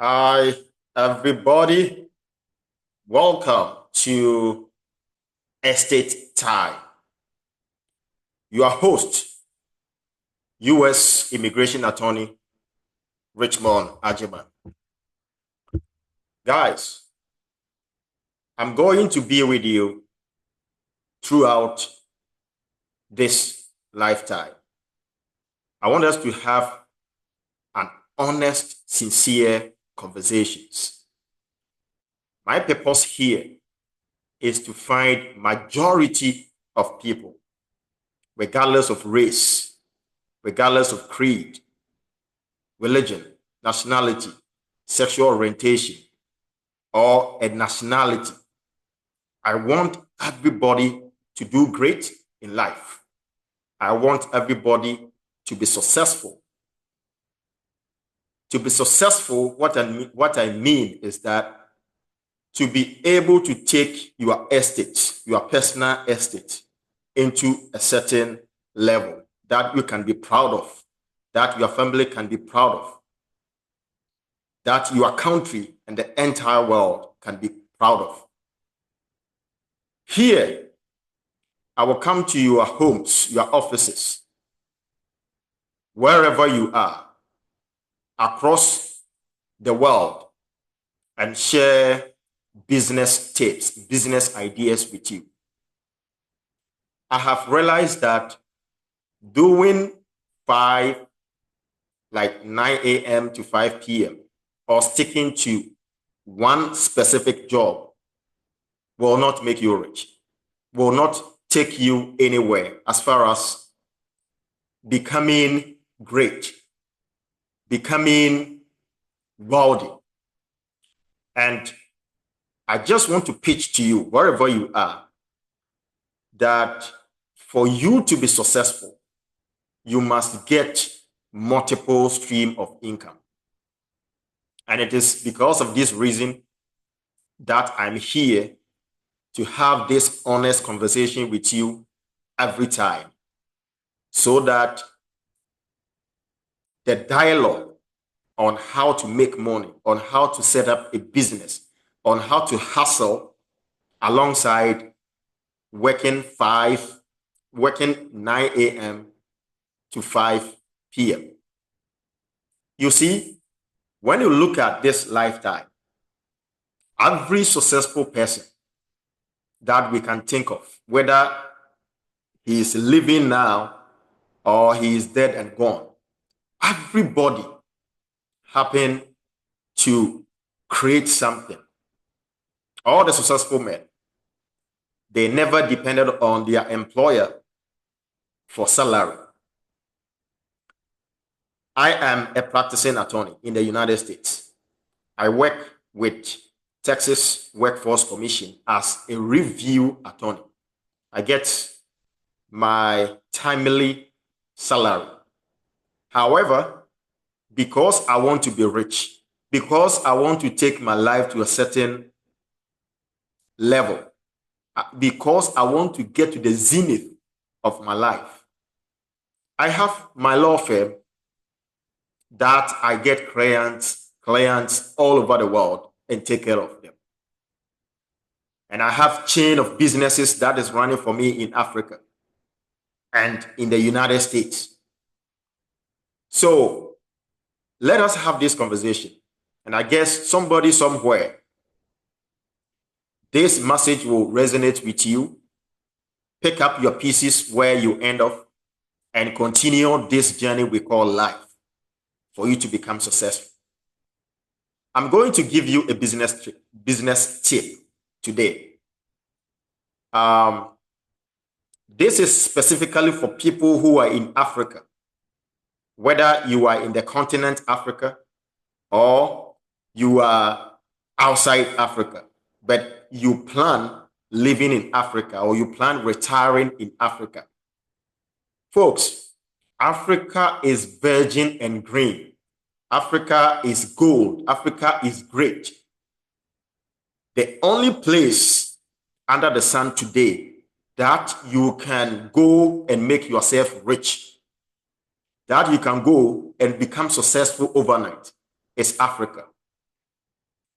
Hi, everybody. Welcome to Estate Time. Your host, U.S. Immigration Attorney Richmond Ajiman. Guys, I'm going to be with you throughout this lifetime. I want us to have an honest, sincere conversations. My purpose here is to find majority of people, regardless of race, regardless of creed, religion, nationality, sexual orientation, or a nationality. I want everybody to do great in life. I want everybody to be successful. To be successful, what I mean is that to be able to take your estate, your personal estate, into a certain level that you can be proud of, that your family can be proud of, that your country and the entire world can be proud of. Here, I will come to your homes, your offices, wherever you are, across the world, and share business tips, business ideas with you. I have realized that doing 9 a.m. to 5 p.m. or sticking to one specific job will not make you rich, will not take you anywhere as far as becoming great, becoming wealthy. And I just want to pitch to you, wherever you are, that for you to be successful, you must get multiple streams of income. And it is because of this reason that I'm here to have this honest conversation with you every time, so that the dialogue on how to make money, on how to set up a business, on how to hustle alongside working 9 a.m. to 5 p.m. You see, when you look at this lifetime, every successful person that we can think of, whether he is living now or he is dead and gone, everybody happened to create something. All the successful men, they never depended on their employer for salary. I am a practicing attorney in the United States. I work with Texas Workforce Commission as a review attorney. I get my timely salary. However, because I want to be rich, because I want to take my life to a certain level, because I want to get to the zenith of my life, I have my law firm that I get clients all over the world and take care of them. And I have chain of businesses that is running for me in Africa and in the United States. So let us have this conversation. And I guess somebody somewhere, this message will resonate with you. Pick up your pieces where you end up and continue this journey we call life for you to become successful. I'm going to give you a business tip today. This is specifically for people who are in Africa, whether you are in the continent Africa or you are outside Africa, but you plan living in Africa or you plan retiring in Africa. Folks, Africa is virgin and green. Africa is gold. Africa is great. The only place under the sun today that you can go and make yourself rich, that you can go and become successful overnight, is Africa.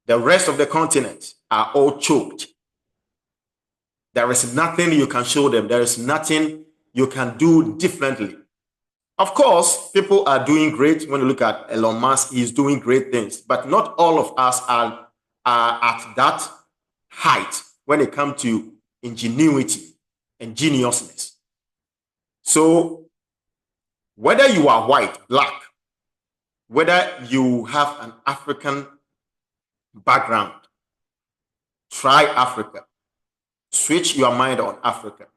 The rest of the continent are all choked. There is nothing you can show them. There is nothing you can do differently. Of course, people are doing great. When you look at Elon Musk, he's doing great things. But not all of us are at that height when it comes to ingenuity and geniusness. So whether you are white, black, whether you have an African background, try Africa. Switch your mind on Africa.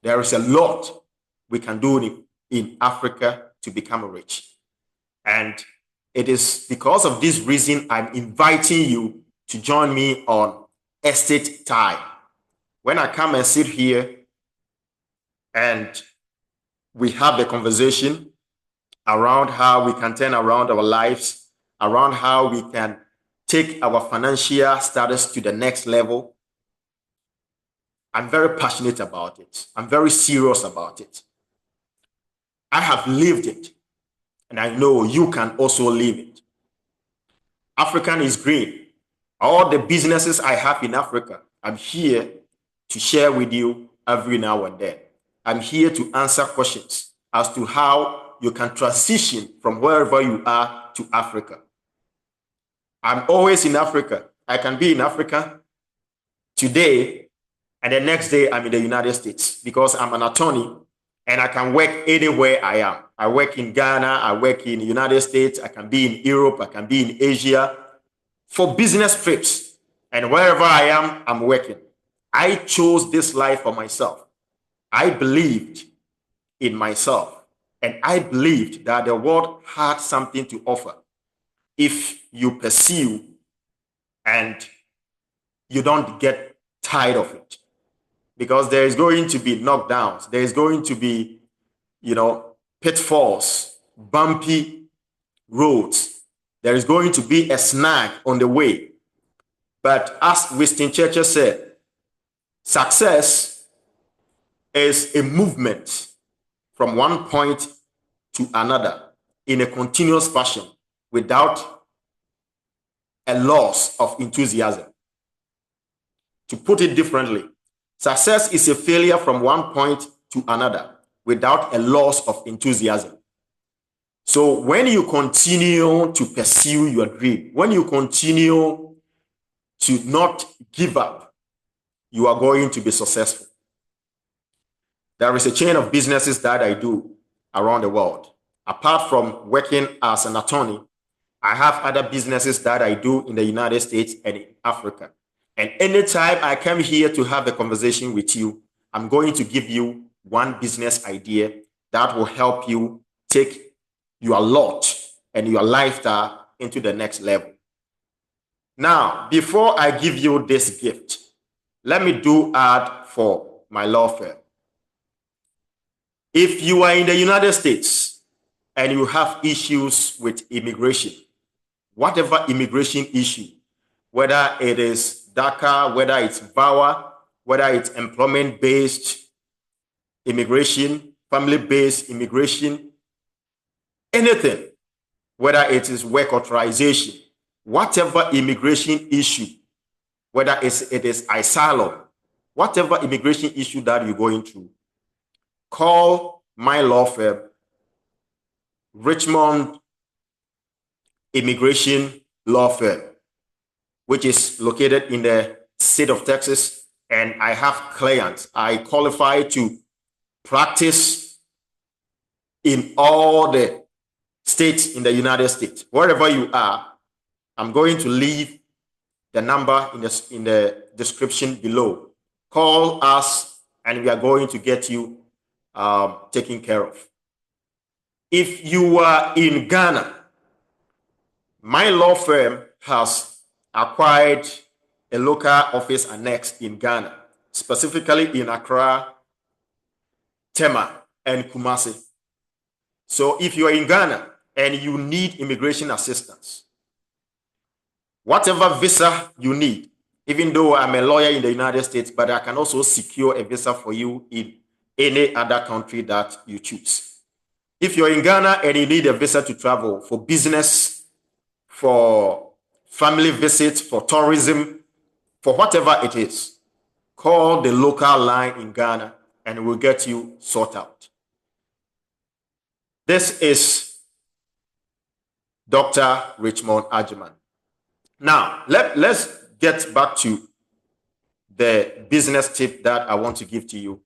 There is a lot we can do in Africa to become rich. And it is because of this reason I'm inviting you to join me on Estate Time. When I come and sit here and we have the conversation around how we can turn around our lives, around how we can take our financial status to the next level, I'm very passionate about it. I'm very serious about it. I have lived it, and I know you can also live it. African is green. All the businesses I have in Africa, I'm here to share with you every now and then. I'm here to answer questions as to how you can transition from wherever you are to Africa. I'm always in Africa. I can be in Africa today, and the next day I'm in the United States because I'm an attorney and I can work anywhere I am. I work in Ghana, I work in the United States, I can be in Europe, I can be in Asia for business trips. And wherever I am, I'm working. I chose this life for myself. I believed in myself, and I believed that the world had something to offer if you pursue and you don't get tired of it. Because there is going to be knockdowns, there is going to be, pitfalls, bumpy roads. There is going to be a snag on the way. But as Winston Churchill said, success is a movement from one point to another in a continuous fashion without a loss of enthusiasm. To put it differently, success is a failure from one point to another without a loss of enthusiasm. So when you continue to pursue your dream, when you continue to not give up, you are going to be successful. There is a chain of businesses that I do around the world. Apart from working as an attorney, I have other businesses that I do in the United States and in Africa. And anytime I come here to have a conversation with you, I'm going to give you one business idea that will help you take your lot and your lifestyle into the next level. Now, before I give you this gift, let me do ad for my law firm. If you are in the United States and you have issues with immigration, whatever immigration issue, whether it is DACA, whether it's VAWA, whether it's employment-based immigration, family-based immigration, anything, whether it is work authorization, whatever immigration issue, whether it is asylum, whatever immigration issue that you're going through, call my law firm, Richmond Immigration Law Firm, which is located in the state of Texas. And I have clients. I qualify to practice in all the states in the United States. Wherever you are, I'm going to leave the number in the description below. Call us and we are going to get you taken care of. If you are in Ghana, my law firm has acquired a local office annex in Ghana, specifically in Accra, Tema, and Kumasi. So if you are in Ghana and you need immigration assistance, whatever visa you need, even though I'm a lawyer in the United States, but I can also secure a visa for you in any other country that you choose. If you're in Ghana and you need a visa to travel for business, for family visits, for tourism, for whatever it is. Call the local line in Ghana and we'll get you sorted out. This is Dr. Richmond Agyemang. Now, let's get back to the business tip that I want to give to you.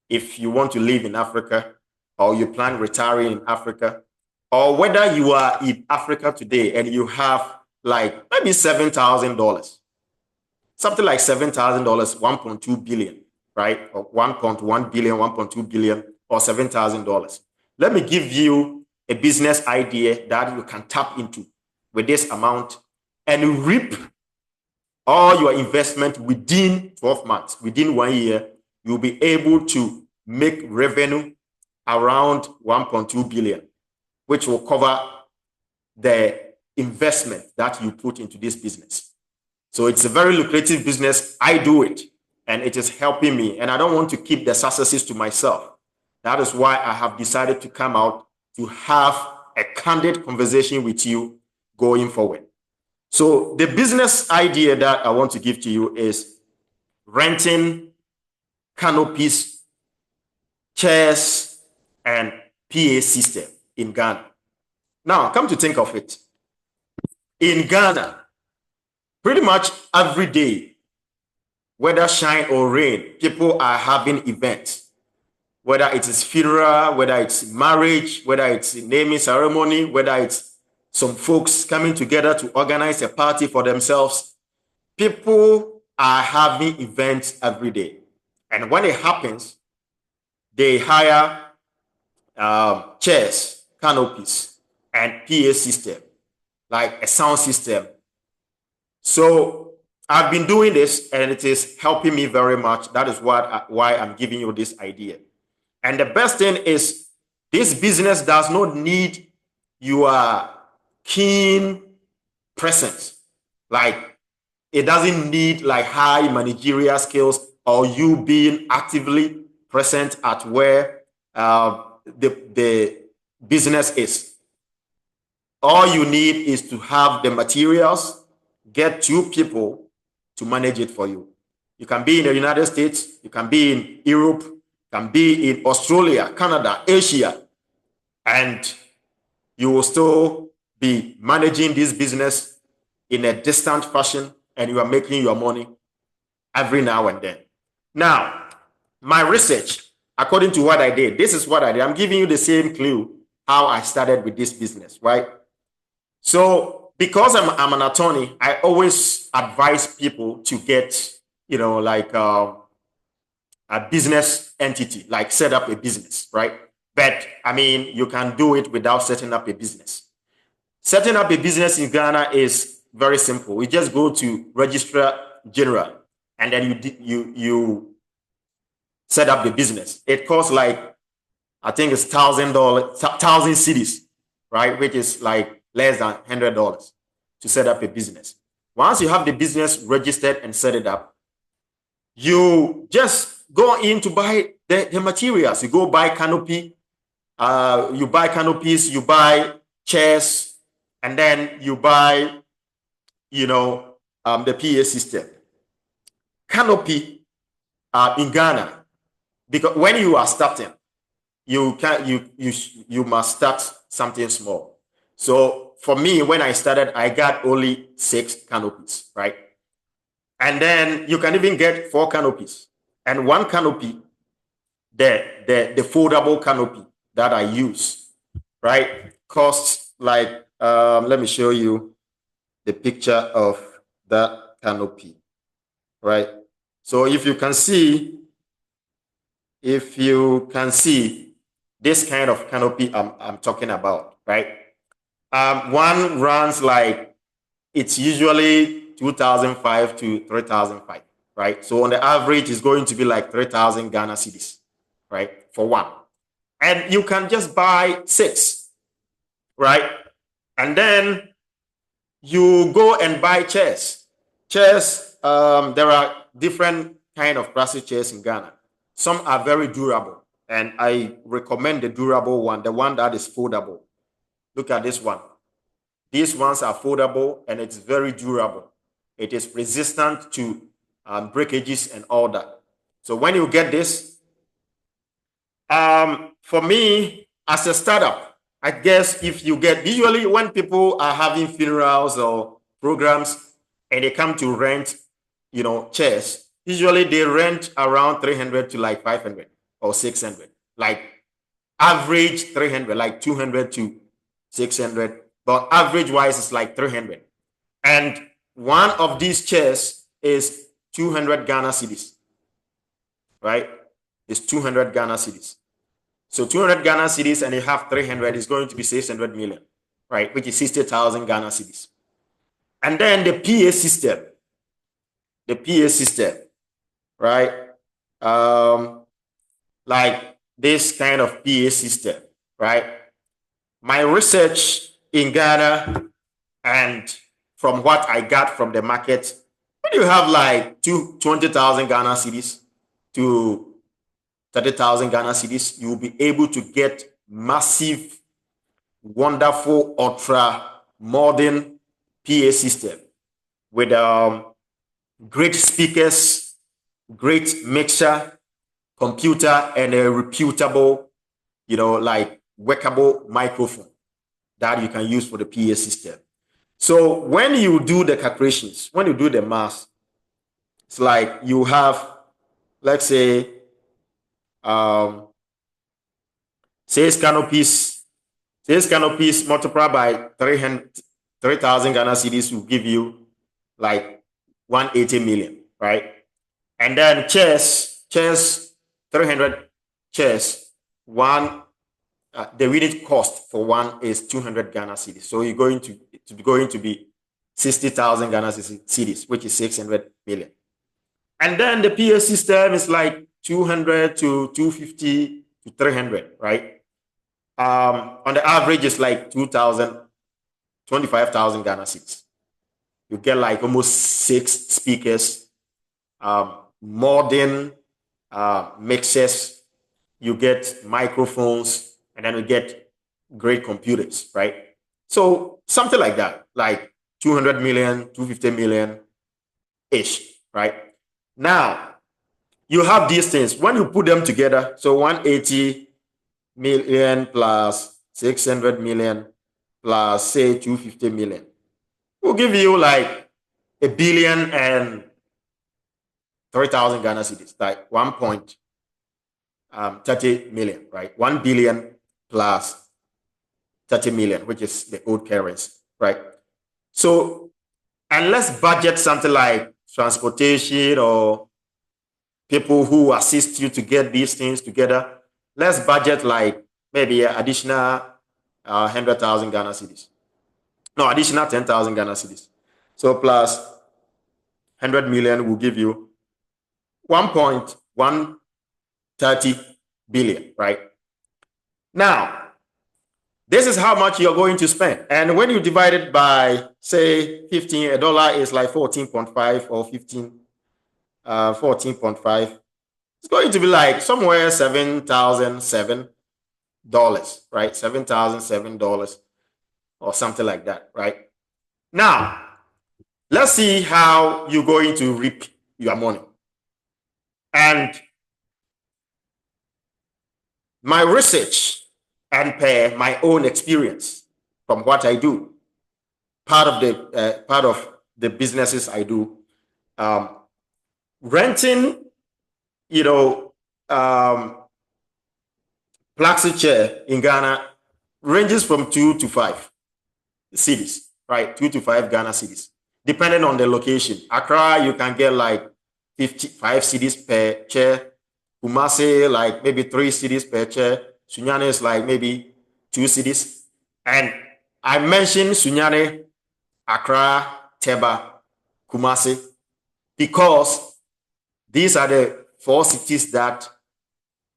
If you want to live in Africa, or you plan retiring in Africa, or whether you are in Africa today and you have like maybe $7,000, something like $7,000, 1.2 billion, right? Or 1.1 billion, 1.2 billion, or $7,000. Let me give you a business idea that you can tap into with this amount and reap all your investment within 12 months. Within 1 year, you'll be able to make revenue around 1.2 billion, which will cover the investment that you put into this business. So it's a very lucrative business. I do it and it is helping me. And I don't want to keep the successes to myself. That is why I have decided to come out to have a candid conversation with you going forward. So the business idea that I want to give to you is renting canopies, chairs, and PA system in Ghana. Now, come to think of it, in Ghana, pretty much every day, whether shine or rain, people are having events. Whether it is funeral, whether it's marriage, whether it's a naming ceremony, whether it's some folks coming together to organize a party for themselves, people are having events every day. And when it happens, they hire chairs, canopies, and PA system, like a sound system. So I've been doing this and it is helping me very much. That is why I'm giving you this idea. And the best thing is this business does not need your keen presence. Like it doesn't need like high managerial skills or you being actively present at where the business is. All you need is to have the materials, get 2 people to manage it for you. You can be in the United States, you can be in Europe, you can be in Australia, Canada, Asia, and you will still be managing this business in a distant fashion and you are making your money every now and then. Now, my research, according to what I did, this is what I did. I'm giving you the same clue how I started with this business, right? So because I'm an attorney, I always advise people to get, like a business entity, like set up a business, right? But I mean, you can do it without setting up a business. Setting up a business in Ghana is very simple. We just go to Registrar General and then you set up the business. It costs like, I think it's $1,000, 1,000 cedis, right? Which is like less than $100 to set up a business. Once you have the business registered and set it up, you just go in to buy the materials. You go buy canopy, you buy canopies, you buy chairs, and then you buy, the PA system. Canopy in Ghana, because when you are starting, you must start something small. So for me, when I started, I got only 6 canopies, right? And then you can even get 4 canopies. And one canopy, the foldable canopy that I use, right, costs like, let me show you the picture of that canopy, right? So if you can see this kind of canopy I'm talking about, right? One runs like, it's usually 2,005 to 3,005, right? So on the average, it's going to be like 3,000 Ghana cedis, right? For one. And you can just buy 6, right? And then you go and buy chairs. Chairs, there are different kind of plastic chairs in Ghana. Some are very durable, and I recommend the durable one, the one that is foldable. Look at this one. These ones are foldable and it's very durable. It is resistant to breakages and all that. So when you get this, for me as a startup, I guess if you get, usually when people are having funerals or programs and they come to rent, chairs, usually they rent around 300 to like 500 or 600, like average 300, like 200 to 600, but average wise it's like 300. And one of these chairs is 200 Ghana cedis, right? It's 200 Ghana cedis. So 200 Ghana cedis and you have 300 is going to be 600 million, right? Which is 60,000 Ghana cedis. And then the PA system, right? Like this kind of PA system, right? My research in Ghana and from what I got from the market, when you have like 20,000 Ghana cedis to 30,000 Ghana cedis, you'll be able to get massive, wonderful, ultra modern PA system with great speakers, great mixer, computer, and a reputable, like workable microphone that you can use for the PA system. So when you do the calculations, when you do the math, it's like you have, let's say, sales canopies multiplied by 3,000 Ghana cedis will give you like 180 million, right? And then chairs, 300 chairs, the unit cost for one is 200 Ghana cedis. So you're going to be 60,000 Ghana cedis, which is 600 million. And then the PA system is like 200 to 250 to 300, right? On the average, it's like 25,000 Ghana cedis. You get like almost 6 speakers, modern mixers. You get microphones, and then you get great computers, right? So something like that, like 200 million, 250 million ish, right? Now, you have these things. When you put them together, so 180 million plus 600 million plus, say, 250 million will give you like 1,003,000 Ghana cedis, like 1.30 million, right? 1 billion plus 30 million, which is the old currency, right? So, and let's budget something like transportation or people who assist you to get these things together. Let's budget like maybe additional 100,000 Ghana cedis. No, additional 10,000 Ghana cedis. So plus 100 million will give you 1.130 billion, right? Now, this is how much you're going to spend. And when you divide it by, say, 15, a dollar is like 14.5 or 14.5. It's going to be like somewhere $7,007, right? $7,007 or something like that, right? Now, let's see how you're going to reap your money. And my research and per my own experience from what I do, part of the businesses I do, renting, plastic chair in Ghana ranges from 2 to 5 cedis, right? 2 to 5 Ghana cedis, depending on the location. Accra, you can get like 55 cedis per chair. Kumasi, like maybe 3 cedis per chair. Sunyane is like maybe 2 cedis. And I mentioned Sunyane, Accra, Teba, Kumasi, because these are the 4 cities that,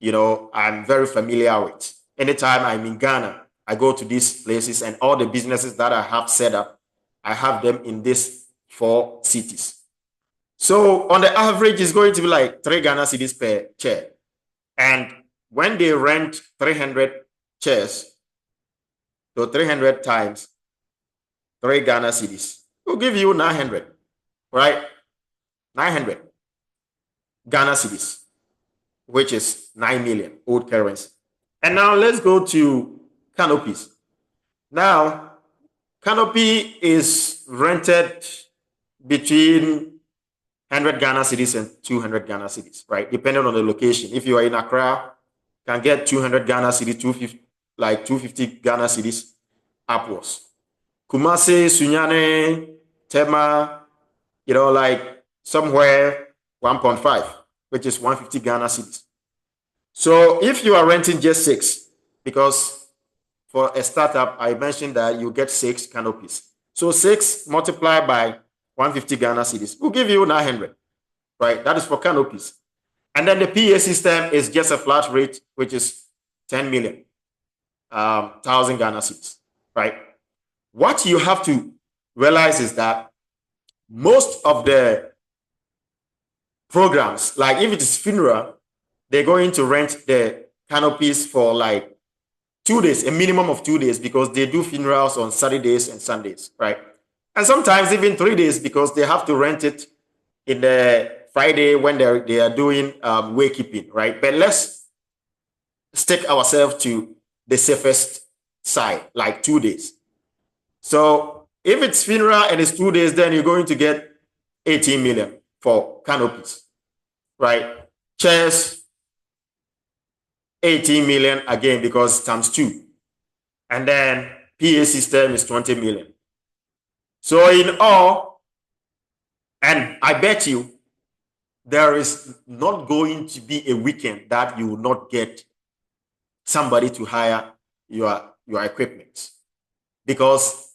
I'm very familiar with. Anytime I'm in Ghana, I go to these places, and all the businesses that I have set up, I have them in these 4 cities. So on the average, it's going to be like 3 Ghana cedis per chair. And when they rent 300 chairs, so 300 times 3 Ghana cedis. We'll give you 900, right? 900 Ghana cedis, which is 9 million old currency. And now let's go to Canopies. Now, Canopy is rented between 100 Ghana cedis and 200 Ghana cedis, right? Depending on the location. If you are in Accra, can get 200 Ghana cedis, 250, like 250 Ghana cedis upwards. Kumasi, Sunyane, Tema, like somewhere 1.5, which is 150 Ghana cedis. So if you are renting just 6, because for a startup, I mentioned that you get 6 canopies. So 6 multiplied by 150 Ghana cedis will give you 900, right? That is for canopies. And then the PA system is just a flat rate, which is 10 million, 1,000 Ghana cedis, right? What you have to realize is that most of the programs, like if it is funeral, they're going to rent the canopies for like 2 days, a minimum of 2 days, because they do funerals on Saturdays and Sundays, right? And sometimes even 3 days, because they have to rent it in the Friday when they are doing waykeeping, right? But let's stick ourselves to the safest side, like 2 days. So if it's funeral and it's 2 days, then you're going to get 18 million for canopies, right? Chairs, 18 million again, because times 2. And then PA system is 20 million. So in all, and I bet you there is not going to be a weekend that you will not get somebody to hire your equipment, because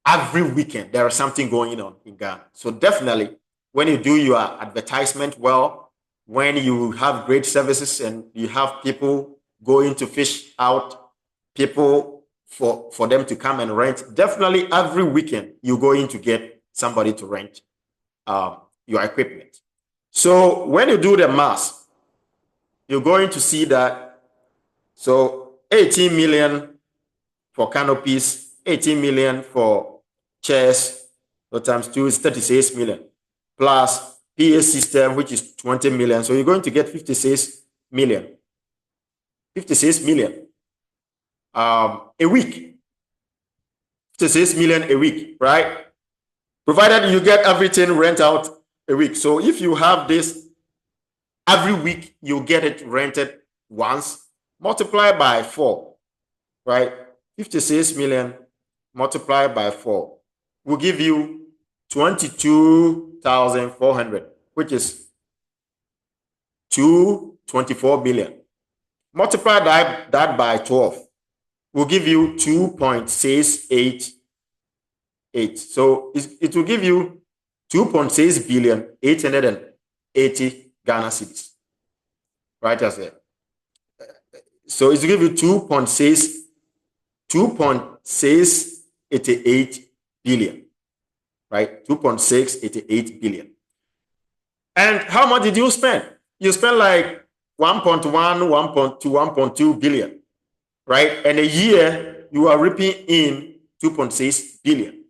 every weekend there is something going on in Ghana. So definitely, when you do your advertisement well, when you have great services and you have people going to fish out people for them to come and rent, definitely every weekend you're going to get somebody to rent your equipment. So when you do the math, you're going to see that, so 18 million for canopies, 18 million for chairs, so times 2 is 36 million, plus PA system, which is 20 million. So you're going to get 56 million. 56 million a week. 56 million a week, right? Provided you get everything rent out a week. So if you have this every week, you get it rented once, multiply by 4, right? 56 million multiplied by 4 will give you 22,400, which is 224 billion. Multiply that by 12 will give you 2.688. So it will give you 2.6 billion 880 Ghana cedis, right? As a, so it will give you 2.688 billion, right? 2.688 billion. And how much did you spend? You spent like 1.1, 1.2, 1.2 billion, right? And a year you are reaping in 2.6 billion.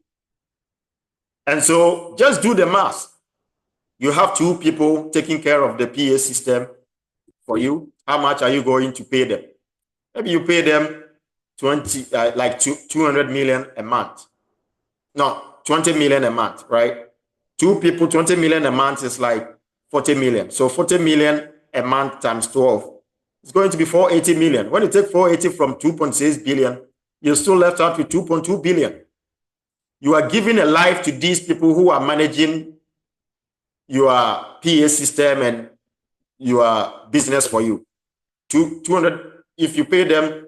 And so just do the math. You have 2 people taking care of the PA system for you. How much are you going to pay them? Maybe you pay them 200 million a month. No, 20 million a month, right? 2 people, 20 million a month is like 40 million. So 40 million a month times 12, it's going to be 480 million. When you take 480 from 2.6 billion, you're still left out with 2.2 billion. You are giving a life to these people who are managing your PA system and your business for you. 200, if you pay them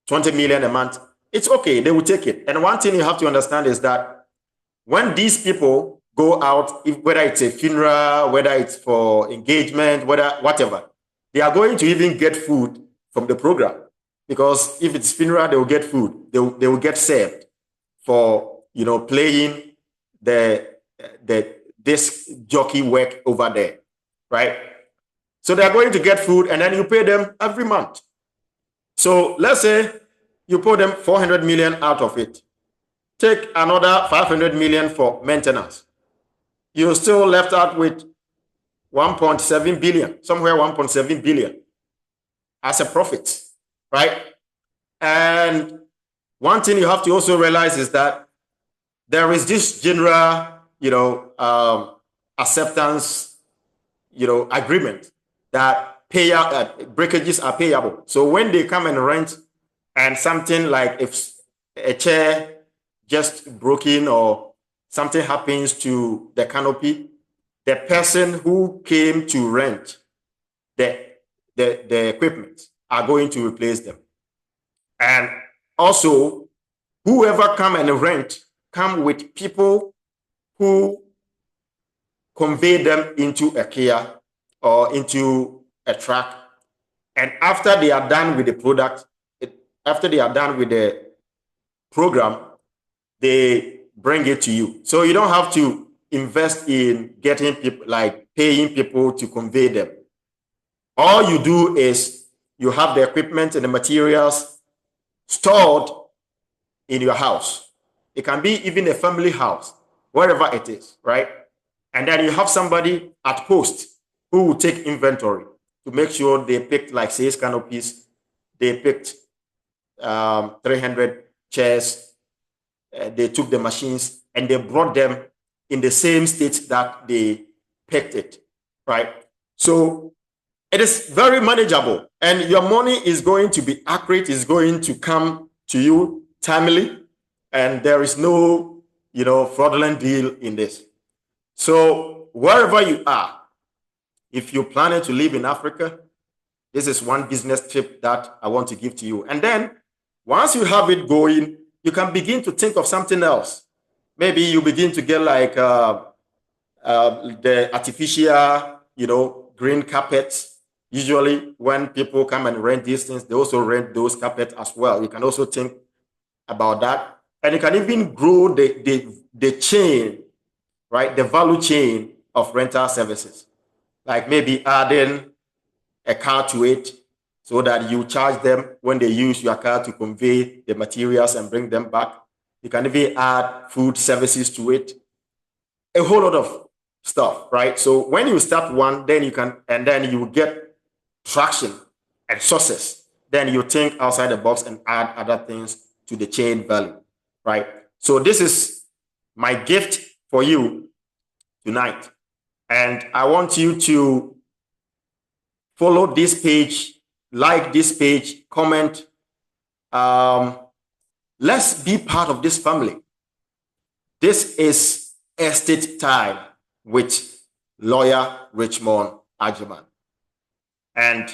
20 million a month, it's okay, they will take it. And one thing you have to understand is that when these people go out, whether it's a funeral, whether it's for engagement, whatever, they are going to even get food from the program. Because if it's funeral, they will get food. They will get served for playing this jockey work over there, right? So they're going to get food, and then you pay them every month. So let's say you put them 400 million out of it. take another 500 million for maintenance. You're still left out with 1.7 billion, somewhere 1.7 billion as a profit, right? And one thing you have to also realize is that there is this general, acceptance, agreement that breakages are payable. So when they come and rent, and something like if a chair just broken or something happens to the canopy, the person who came to rent the equipment are going to replace them. And also, whoever come and rent come with people who convey them into a Kia or into a truck. And after they are done with the product, after they are done with the program, they bring it to you. So you don't have to invest in getting people, like paying people to convey them. All you do is you have the equipment and the materials stored in your house. It can be even a family house, wherever it is, right? And then you have somebody at post who will take inventory to make sure they picked, like 6 canopies, they picked 300 chairs, they took the machines and they brought them in the same state that they picked it, right? So it is very manageable and your money is going to be accurate, is going to come to you timely, and there is no, fraudulent deal in this. So wherever you are, if you're planning to live in Africa, this is one business tip that I want to give to you. And then once you have it going, you can begin to think of something else. Maybe you begin to get like the artificial, green carpets. Usually when people come and rent these things, they also rent those carpets as well. You can also think about that. And you can even grow the chain, right? The value chain of rental services. Like maybe adding a car to it so that you charge them when they use your car to convey the materials and bring them back. You can even add food services to it. A whole lot of stuff, right? So when you start one, then you can, and then you get traction and success. Then you think outside the box and add other things to the chain value, right? So this is my gift for you tonight. And I want you to follow this page, like this page, comment. Let's be part of this family. This is Estate Time with lawyer Richmond Agyemang. And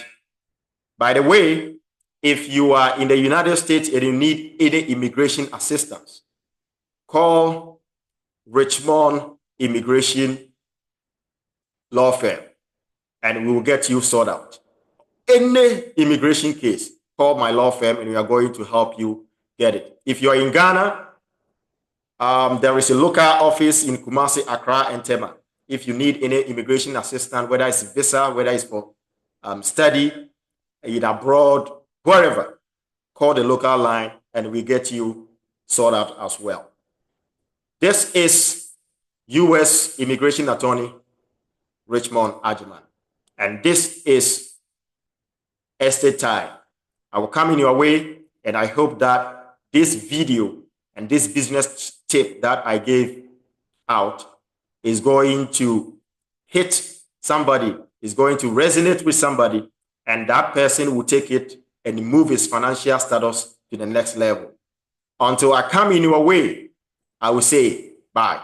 by the way, if you are in the United States and you need any immigration assistance, call Richmond Immigration Law Firm and we will get you sorted out. Any immigration case, call my law firm and we are going to help you get it. If you're in Ghana, there is a local office in Kumasi, Accra, and Tema. If you need any immigration assistance, whether it's visa, whether it's for study, either abroad, wherever, call the local line and we get you sorted out as well. This is U.S. Immigration Attorney Richmond Agyemang, and this is Estate Time. I will come in your way, and I hope that this video and this business tip that I gave out is going to hit somebody, is going to resonate with somebody, and that person will take it and move his financial status to the next level. Until I come in your way, I will say bye.